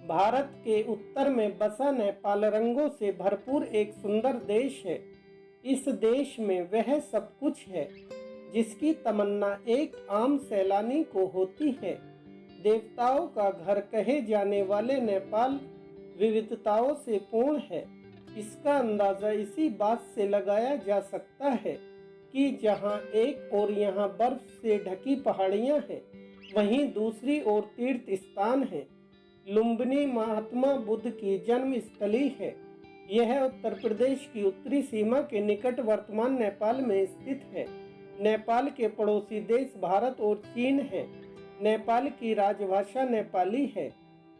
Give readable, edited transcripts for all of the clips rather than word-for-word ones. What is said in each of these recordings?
भारत के उत्तर में बसा नेपाल रंगों से भरपूर एक सुंदर देश है। इस देश में वह सब कुछ है जिसकी तमन्ना एक आम सैलानी को होती है। देवताओं का घर कहे जाने वाले नेपाल विविधताओं से पूर्ण है। इसका अंदाजा इसी बात से लगाया जा सकता है कि जहां एक ओर यहाँ बर्फ से ढकी पहाड़ियां हैं, वहीं दूसरी ओर तीर्थ स्थान है। लुम्बिनी महात्मा बुद्ध की जन्म स्थली है। यह उत्तर प्रदेश की उत्तरी सीमा के निकट वर्तमान नेपाल में स्थित है। नेपाल के पड़ोसी देश भारत और चीन है। नेपाल की राजभाषा नेपाली है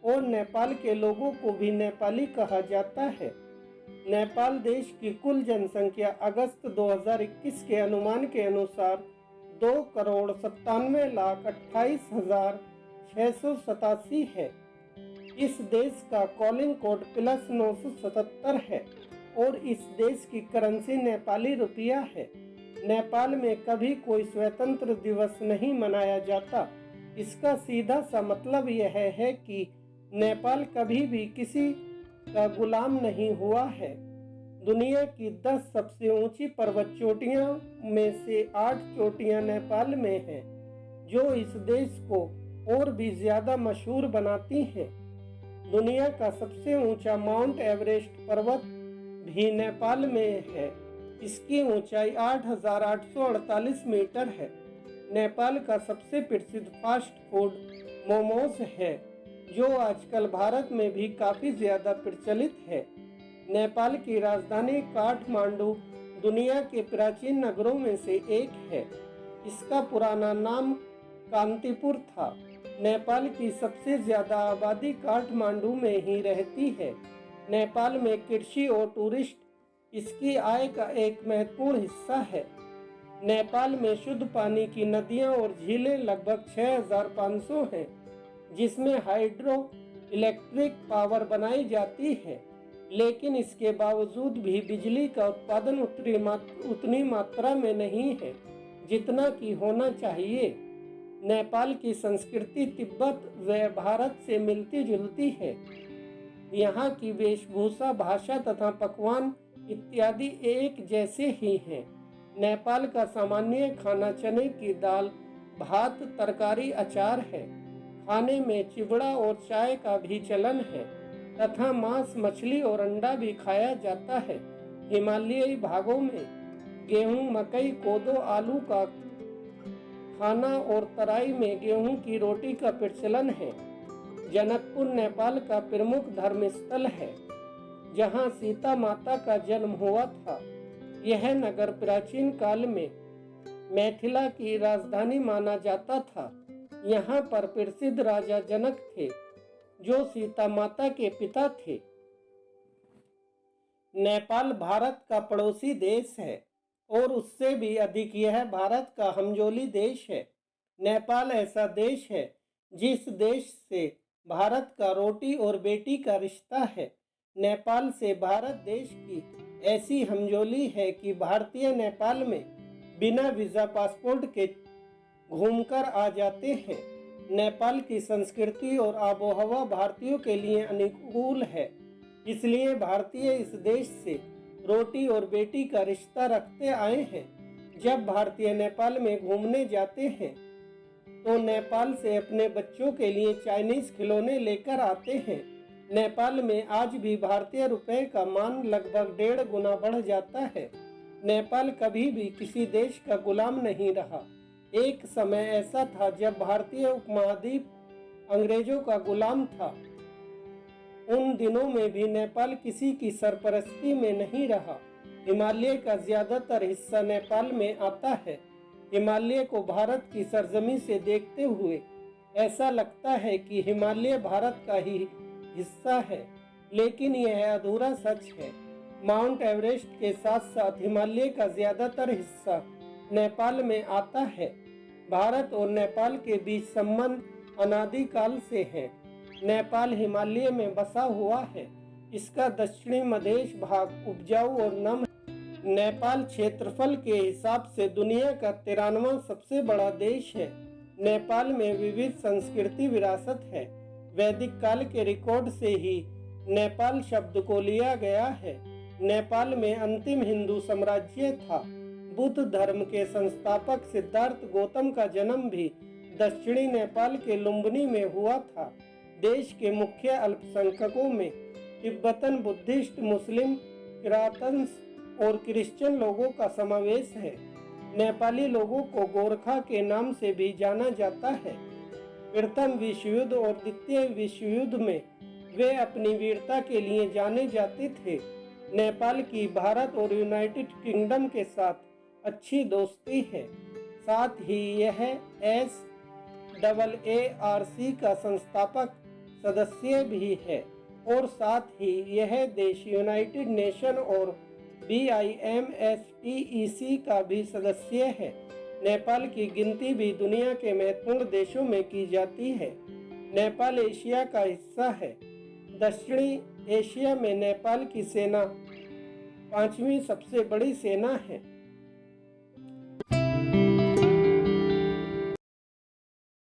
और नेपाल के लोगों को भी नेपाली कहा जाता है। नेपाल देश की कुल जनसंख्या अगस्त 2021 के अनुमान के अनुसार 2,97,28,687 है। इस देश का कॉलिंग कोड +977 है और इस देश की करेंसी नेपाली रुपया है। नेपाल में कभी कोई स्वतंत्र दिवस नहीं मनाया जाता। इसका सीधा सा मतलब यह है कि नेपाल कभी भी किसी का गुलाम नहीं हुआ है। दुनिया की 10 सबसे ऊंची पर्वत चोटियों में से 8 चोटियां नेपाल में हैं, जो इस देश को और भी ज्यादा मशहूर बनाती हैं। दुनिया का सबसे ऊंचा माउंट एवरेस्ट पर्वत भी नेपाल में है। इसकी ऊंचाई 8,848 मीटर है। नेपाल का सबसे प्रसिद्ध फास्ट फूड मोमोज है, जो आजकल भारत में भी काफी ज्यादा प्रचलित है। नेपाल की राजधानी काठमांडू दुनिया के प्राचीन नगरों में से एक है। इसका पुराना नाम कांतिपुर था। नेपाल की सबसे ज्यादा आबादी काठमांडू में ही रहती है। नेपाल में कृषि और टूरिस्ट इसकी आय का एक महत्वपूर्ण हिस्सा है। नेपाल में शुद्ध पानी की नदियां और झीलें लगभग 6,500 हैं, जिसमें हाइड्रो इलेक्ट्रिक पावर बनाई जाती है। लेकिन इसके बावजूद भी बिजली का उत्पादन उतनी मात्रा में नहीं है जितना कि होना चाहिए। नेपाल की संस्कृति तिब्बत व भारत से मिलती जुलती है। यहाँ की वेशभूषा, भाषा तथा पकवान इत्यादि एक जैसे ही हैं। नेपाल का सामान्य खाना चने की दाल, भात, तरकारी, अचार है। खाने में चिवड़ा और चाय का भी चलन है तथा मांस, मछली और अंडा भी खाया जाता है। हिमालयी भागों में गेहूं, मकई, कोदो, आलू का खाना और तराई में गेहूं की रोटी का प्रचलन है। जनकपुर नेपाल का प्रमुख धर्म स्थल है, जहां सीता माता का जन्म हुआ था। यह नगर प्राचीन काल में मैथिला की राजधानी माना जाता था। यहाँ पर प्रसिद्ध राजा जनक थे, जो सीता माता के पिता थे। नेपाल भारत का पड़ोसी देश है और उससे भी अधिक यह भारत का हमजोली देश है। नेपाल ऐसा देश है जिस देश से भारत का रोटी और बेटी का रिश्ता है। नेपाल से भारत देश की ऐसी हमजोली है कि भारतीय नेपाल में बिना वीजा पासपोर्ट के घूमकर आ जाते हैं। नेपाल की संस्कृति और आबोहवा भारतीयों के लिए अनुकूल है, इसलिए भारतीय इस देश से रोटी और बेटी का रिश्ता रखते आए हैं। जब भारतीय नेपाल में घूमने जाते हैं तो नेपाल से अपने बच्चों के लिए चाइनीज खिलौने लेकर आते हैं। नेपाल में आज भी भारतीय रुपए का मान लगभग 1.5 गुना बढ़ जाता है। नेपाल कभी भी किसी देश का गुलाम नहीं रहा। एक समय ऐसा था जब भारतीय उपमहाद्वीप अंग्रेजों का गुलाम था। उन दिनों में भी नेपाल किसी की सरपरस्ती में नहीं रहा। हिमालय का ज्यादातर हिस्सा नेपाल में आता है। हिमालय को भारत की सरजमी से देखते हुए ऐसा लगता है कि हिमालय भारत का ही हिस्सा है, लेकिन यह अधूरा सच है। माउंट एवरेस्ट के साथ साथ हिमालय का ज्यादातर हिस्सा नेपाल में आता है। भारत और नेपाल के बीच संबंध अनादिकाल से है। नेपाल हिमालय में बसा हुआ है। इसका दक्षिणी मधेश भाग उपजाऊ और नम है। नेपाल क्षेत्रफल के हिसाब से दुनिया का 13वां सबसे बड़ा देश है। नेपाल में विविध संस्कृति विरासत है। वैदिक काल के रिकॉर्ड से ही नेपाल शब्द को लिया गया है। नेपाल में अंतिम हिंदू साम्राज्य था। बुद्ध धर्म के संस्थापक सिद्धार्थ गौतम का जन्म भी दक्षिणी नेपाल के लुम्बिनी में हुआ था। देश के मुख्य अल्पसंख्यकों में तिब्बतन, बुद्धिस्ट, मुस्लिम, किरातंस और क्रिश्चियन लोगों का समावेश है। नेपाली लोगों को गोरखा के नाम से भी जाना जाता है। प्रथम विश्व युद्ध और द्वितीय विश्व युद्ध में वे अपनी वीरता के लिए जाने जाते थे। नेपाल की भारत और यूनाइटेड किंगडम के साथ अच्छी दोस्ती है। साथ ही यह SAARC का संस्थापक सदस्य भी है और साथ ही यह देश यूनाइटेड नेशन और BIMSTEC का भी सदस्य है। नेपाल की गिनती भी दुनिया के महत्वपूर्ण देशों में की जाती है। नेपाल एशिया का हिस्सा है। दक्षिणी एशिया में नेपाल की सेना 5वीं सबसे बड़ी सेना है।